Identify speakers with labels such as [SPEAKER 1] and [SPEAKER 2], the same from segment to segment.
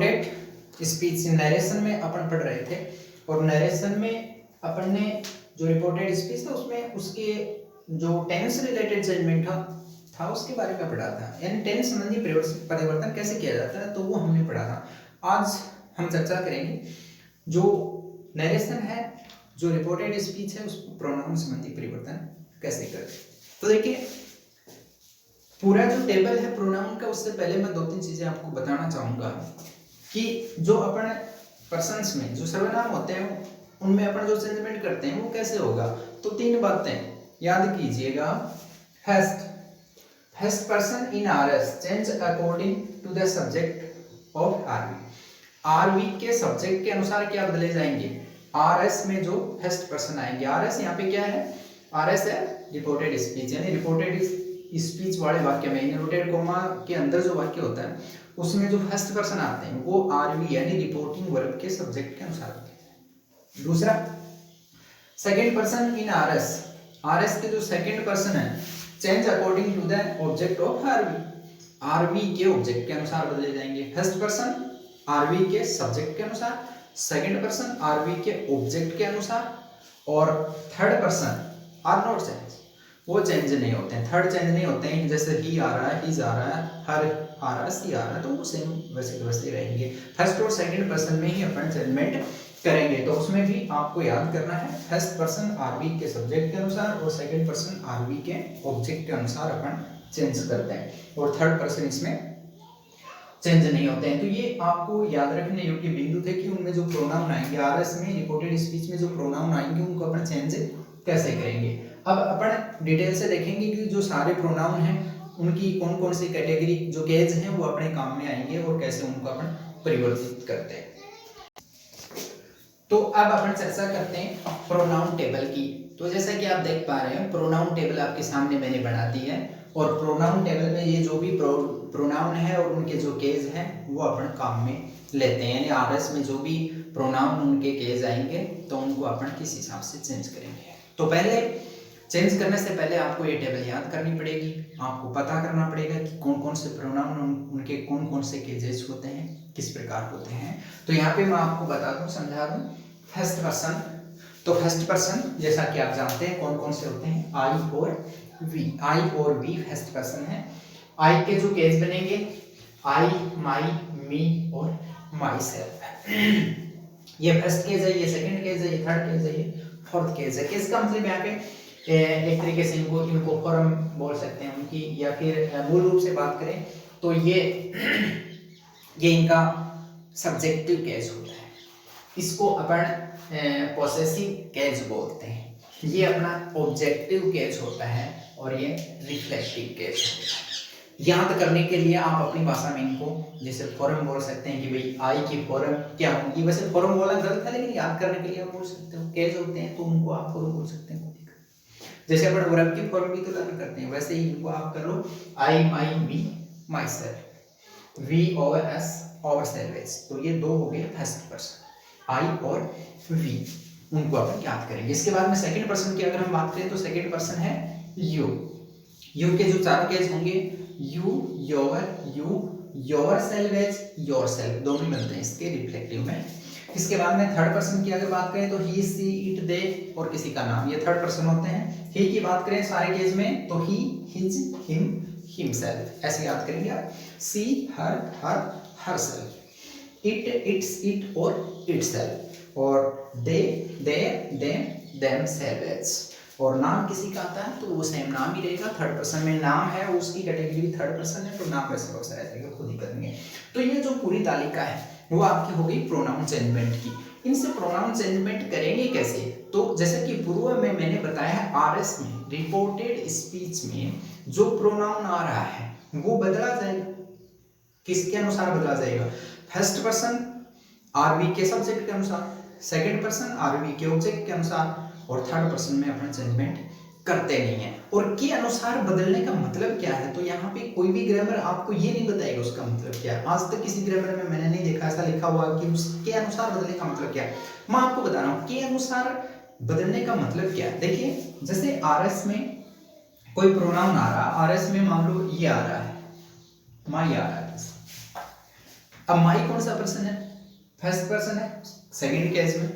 [SPEAKER 1] Reported speech narration में अपन पढ़ रहे थे और नरेशन में अपन ने जो रिपोर्टेड स्पीच था उसमें उसके जो टेंस रिलेटेड जजमेंट था उसके बारे में पढ़ा था, यानी टेंस संबंधी परिवर्तन कैसे किया जाता है तो वो हमने पढ़ा था। आज हम चर्चा करेंगे जो नरेशन है, जो रिपोर्टेड स्पीच है, उस प्रोनाउन संबंधी परिवर्तन कैसे करें। तो देखिए पूरा जो टेबल है प्रोनाउन का, उससे पहले मैं दो तीन चीजें आपको बताना चाहूंगा कि जो अपन पर्सन्स में जो सर्वनाम होते हैं उनमें अपन जो चेंजमेंट करते हैं वो कैसे होगा। तो तीन बातें याद कीजिएगा। First person in RS change according to the subject of RV. RV के सब्जेक्ट के अनुसार क्या बदले जाएंगे। आरएस में जो फर्स्ट पर्सन आएंगे, आरएस यहाँ पे क्या है, आरएस है रिपोर्टेड स्पीच, यानी रिपोर्टेड स्पीच वाले वाक्य में इनवर्टेड कोमा के अंदर जो वाक्य होता है उसमें जो फर्स्ट पर्सन आते हैं वो आरवी यानी रिपोर्टिंग वर्ब के सब्जेक्ट के अनुसार होते हैं। दूसरा second person in RS, RS के जो सेकंड पर्सन है change according to the object of RV, RV के ऑब्जेक्ट के अनुसार बदले जाएंगे। फर्स्ट पर्सन आरवी के सब्जेक्ट के अनुसार, सेकंड पर्सन आरवी के ऑब्जेक्ट के अनुसार, और third person are not change, वो चेंज नहीं होते हैं। थर्ड चेंज नहीं होते हैं, जैसे ही आ रहा है, हिज आ रहा है, हर आ रहा है, सी आ रहा है, तो वो सेम वैसे के वैसे रहेंगे। फर्स्ट और सेकंड पर्सन में ही अपन चेंजमेंट करेंगे, तो उसमें भी आपको याद करना है फर्स्ट पर्सन आरवी के सब्जेक्ट के अनुसार और सेकंड पर्सन आरवी के ऑब्जेक्ट के अनुसार अपन चेंज करते हैं, और थर्ड पर्सन इसमें चेंज नहीं होते हैं। तो ये आपको याद रखने योग्य बिंदु थे कि उनमें जो प्रोनाउन आएंगे आरएस में रिपोर्टेड स्पीच में जो प्रोनाउन आएंगे उनको अपन चेंज कैसे करेंगे। अब अपन डिटेल से देखेंगे कि जो सारे प्रोनाउन हैं उनकी कौन कौन सी कैटेगरी जो केस हैं वो अपने काम में आएंगे और कैसे उनको अपन परिवर्तित करते हैं। तो अब अपन चर्चा करते हैं प्रोनाउन टेबल की। तो जैसा कि आप देख पा रहे हैं प्रोनाउन टेबल आपके सामने मैंने बना दी है, और प्रोनाउन टेबल में ये जो भी प्रोनाउन है और उनके जो केस हैं वो अपन काम में लेते हैं, यानी आरएस में जो भी प्रोनाउन उनके केस आएंगे तो उनको अपन किस हिसाब से चेंज करेंगे। तो पहले चेंज करने से पहले आपको ये टेबल याद करनी पड़ेगी, आपको पता करना पड़ेगा कि कौन कौन से प्रोनाउन उनके कौन कौन से केजेस होते हैं, किस प्रकार होते हैं। तो यहाँ पे मैं आपको बता दूं, समझा दूं। फर्स्ट पर्सन, तो फर्स्ट पर्सन जैसा कि आप जानते हैं कौन कौन से होते हैं, आई और वी। आई और वी फर्स्ट पर्सन है। आई के जो केस बनेंगे आई, माई, मी और माई सेल्फ, ये फर्स्ट केस है, ये सेकंड केस है, ये थर्ड केस है, ये फोर्थ केस है। केस का मतलब यहाँ पे एक तरीके से इनको फॉर्म बोल सकते हैं उनकी, या फिर मूल रूप से बात करें तो ये इनका सब्जेक्टिव केस होता है, इसको अपन पॉसेसिव केस बोलते हैं। ये अपना ऑब्जेक्टिव केस होता है और ये रिफ्लेक्टिव केस होता है। याद करने के लिए आप अपनी भाषा में इनको जैसे फॉर्म बोल सकते हैं कि भाई आई की फॉर्म क्या होगी। वैसे फॉर्म बोलना गलत है लेकिन याद करने के लिए आप बोल सकते हो, केस होते हैं तो उनको आप फॉर्म बोल सकते हैं। जैसे अपन वर्ब की फॉर्म भी तो लागू करते हैं वैसे ही इनको आप कर लो, आई, माई, मी, माई सेल्फ, वी और एस और सेल्वेज। तो ये दो हो गए फर्स्ट पर्सन, आई और वी, उनको अपन याद करेंगे। इसके बाद में सेकंड पर्सन की अगर हम बात करें तो सेकंड पर्सन है यू। यू के जो चारों केस होंगे you, your salvage, your self, दोनों बनते हैं इसके रिफ्लेक्टिव में। इसके बाद में थर्ड पर्सन की अगर बात करें तो ही, सी, इट, दे और किसी का नाम, ये थर्ड पर्सन होते हैं। ही की बात करें सारे केस में तो ही, हिज, हिम, हिमसेल्फ, ऐसे याद करेंगे आप। सी, हर, हरसेल्फ। इट, इट्स, इट और इटसेल्फ, और दे, देम, देमसेल्व्स। और नाम किसी का आता है तो वो सेम नाम ही रहेगा, थर्ड पर्सन में नाम है उसकी कैटेगरी भी थर्ड पर्सन है, तो नाम वैसे वैसा रहेगा, खुद ही करेंगे। तो ये जो पूरी तालिका है वो आपकी हो गई प्रोनाउन चेंजमेंट की। इनसे प्रोनाउन चेंजमेंट करेंगे कैसे, तो जैसे कि पूर्व में मैंने बताया है आरएस में रिपोर्टेड स्पीच में जो प्रोनाउन आ रहा है वो बदला जाएगा। किसके अनुसार बदला जाएगा, फर्स्ट पर्सन आरवी के सब्जेक्ट के अनुसार, सेकंड पर्सन आरवी के ऑब्जेक्ट के अनुसार, और थर्ड पर्सन में अपना जजमेंट करते नहीं है। और के अनुसार बदलने का मतलब क्या है, तो यहाँ पे कोई भी ग्रामर आपको ये नहीं बताएगा उसका मतलब क्या है। आज तक किसी ग्रामर में मैंने नहीं देखा ऐसा लिखा हुआ कि उसके अनुसार बदलने का मतलब क्या है। मैं आपको बता रहा हूँ के अनुसार बदलने का मतलब क्या है। देखिए जैसे आरएस में कोई प्रोनाउन आ रहा, आरएस में मान लो ये आ रहा है, माई आ रहा है। अब माई कौन सा पर्सन है? फर्स्ट पर्सन है सेकंड केस में,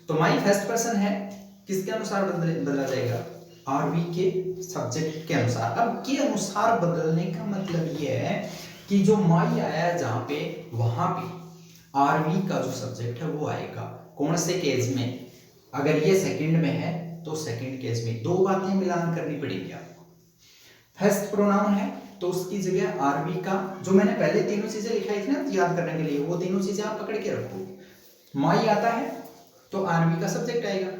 [SPEAKER 1] तो माई फर्स्ट पर्सन है, किसके अनुसार बदला जाएगा? आरवी के सब्जेक्ट के अनुसार। अब के अनुसार बदलने का मतलब ये है कि जो माई आया है जहां पे, वहां पे आरवी का जो सब्जेक्ट है वो आएगा। कौन से केस में? अगर ये सेकंड में है तो सेकंड केस में। दो बातें मिलान करनी पड़ेगी आपको। फर्स्ट प्रोनाउन है तो उसकी जगह आरवी का, जो मैंने पहले तीनों चीजें लिखाई थी ना याद करने के लिए, वो तीनों चीजें आप पकड़ के रखो। माई आता है तो आरवी का सब्जेक्ट आएगा।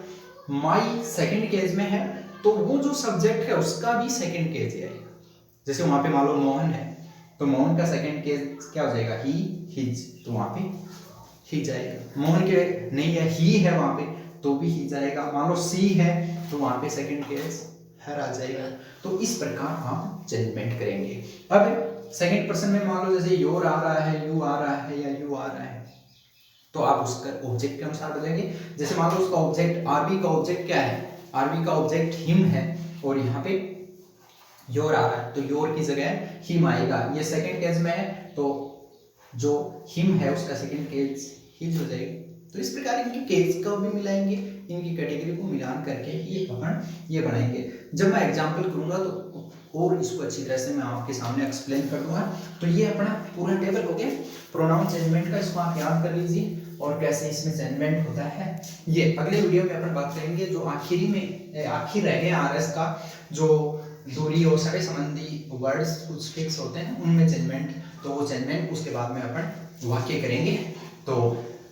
[SPEAKER 1] माई सेकंड केस में है तो वो जो सब्जेक्ट है उसका भी सेकंड केस ही आएगा। जैसे वहां पे मान लो मोहन है तो मोहन का सेकंड केस क्या हो जाएगा? ही, हिज, तो वहां पे ही जाएगा। मोहन के नहीं है, ही है वहां पे तो भी ही जाएगा। मान लो सी है तो वहां पे सेकंड केस हर आ जाएगा। तो इस प्रकार आप चेंजमेंट करेंगे। अब सेकंड पर्सन में मान लो जैसे योर आ रहा है, यू आ रहा है या यू आ रहा है, तो आप उसका ऑब्जेक्ट के अनुसार बदलेंगे। जैसे मान लो उसका ऑब्जेक्ट, आरबी का ऑब्जेक्ट क्या है? आरबी का ऑब्जेक्ट हिम है और यहाँ पे योर आ रहा है तो योर की जगह हिम आएगा। ये सेकंड केस में है तो जो हिम है उसका सेकंड केस हिज हो जाएगा। तो इस प्रकार इनकी केस को भी मिलाएंगे, इनकी कैटेगरी को मिलान करके ये अपन ये बनाएंगे। जब मैं एग्जांपल करूंगा तो और इसको अच्छी तरह से मैं आपके सामने एक्सप्लेन कर दूंगा। तो ये अपना पूरा टेबल हो गया प्रोनाउन चेंजमेंट का, इसको आप याद कर लीजिए और कैसे इसमें चेंजमेंट होता है। ये अगले वीडियो में अपन बात करेंगे। जो आखिरी में आखिर रह गया आरएस का, जो दूरी और सड़े संबंधी वर्ड्स कुछ फिक्स होते हैं उनमें चेंजमेंट, तो वो चेंजमेंट उसके बाद में अपन वाक्य करेंगे। तो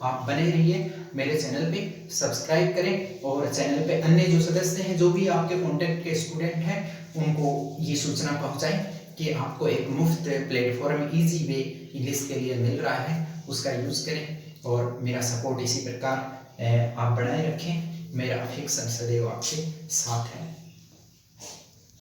[SPEAKER 1] आप बने रहिए मेरे चैनल पे, सब्सक्राइब करें और चैनल पे अन्य जो सदस्य हैं, जो भी आपके कॉन्टेक्ट के स्टूडेंट हैं, उनको ये सूचना पहुंचाएं कि आपको एक मुफ्त प्लेटफॉर्म इजी वे इंग्लिश के लिए मिल रहा है, उसका यूज़ करें और मेरा सपोर्ट इसी प्रकार आप बनाए रखें। मेरा अफेक्शन सदैव आपके साथ है।